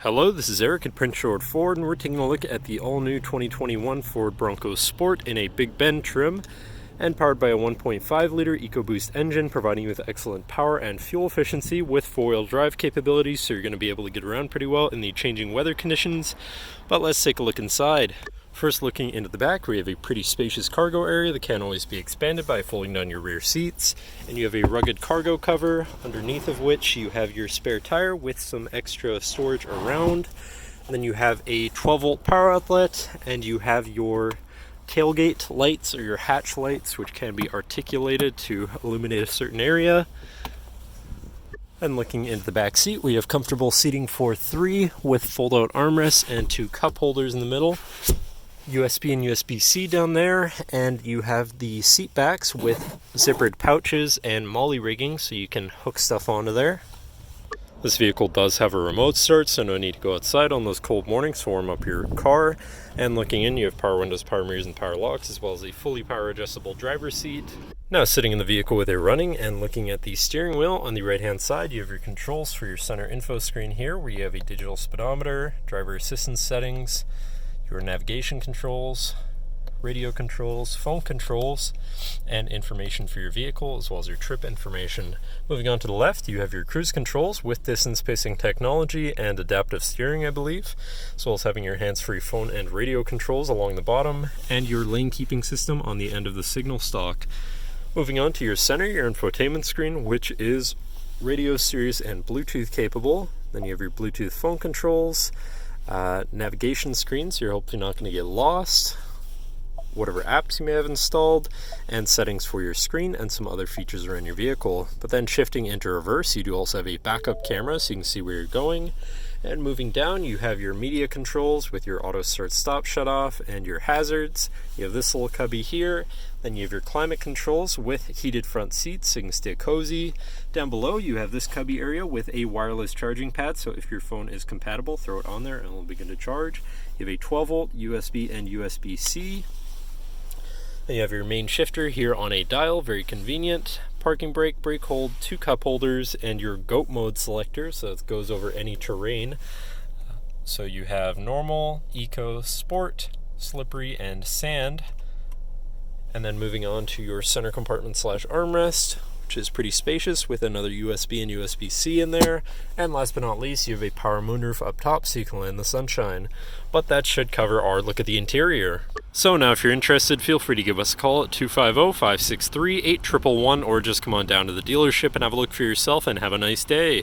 Hello, this is Eric at Prince George Ford, and we're taking a look at the all-new 2021 Ford Bronco Sport in a Big Bend trim and powered by a 1.5-liter EcoBoost engine, providing you with excellent power and fuel efficiency with four-wheel drive capabilities, so you're going to be able to get around pretty well in the changing weather conditions. But let's take a look inside. First, looking into the back, we have a pretty spacious cargo area that can always be expanded by folding down your rear seats. And you have a rugged cargo cover, underneath of which you have your spare tire with some extra storage around. And then you have a 12-volt power outlet, and you have your tailgate lights or your hatch lights, which can be articulated to illuminate a certain area. And looking into the back seat, we have comfortable seating for three with fold-out armrests and two cup holders in the middle. USB and USB-C down there, and you have the seat backs with zippered pouches and molly rigging, so you can hook stuff onto there. This vehicle does have a remote start, so no need to go outside on those cold mornings to warm up your car. And looking in, you have power windows, power mirrors, and power locks, as well as a fully power adjustable driver's seat. Now sitting in the vehicle with a running and looking at the steering wheel, on the right hand side you have your controls for your center info screen here, where you have a digital speedometer, driver assistance settings, your navigation controls, radio controls, phone controls, and information for your vehicle, as well as your trip information. Moving on to the left, you have your cruise controls with distance spacing technology and adaptive steering, I believe, as well as having your hands-free phone and radio controls along the bottom, and your lane keeping system on the end of the signal stalk. Moving on to your center, your infotainment screen, which is radio, Sirius, and Bluetooth capable. Then you have your Bluetooth phone controls, navigation screen, so you're hopefully not going to get lost, whatever apps you may have installed, and settings for your screen and some other features around your vehicle. But then shifting into reverse, you do also have a backup camera so you can see where you're going. And moving down, you have your media controls with your auto start stop shut off and your hazards. You have this little cubby here. Then you have your climate controls with heated front seats so you can stay cozy. Down below you have this cubby area with a wireless charging pad, so if your phone is compatible, throw it on there and it'll begin to charge. You have a 12-volt USB and USB-C. Then you have your main shifter here on a dial, very convenient. Parking brake, brake hold, two cup holders, and your GOAT mode selector, so it goes over any terrain. So you have normal, eco, sport, slippery, and sand. And then moving on to your center compartment / armrest, which is pretty spacious with another USB and USB-C in there. And last but not least, you have a power moonroof up top so you can land in the sunshine. But that should cover our look at the interior. So now if you're interested, feel free to give us a call at 250-563-8111 or just come on down to the dealership and have a look for yourself, and have a nice day.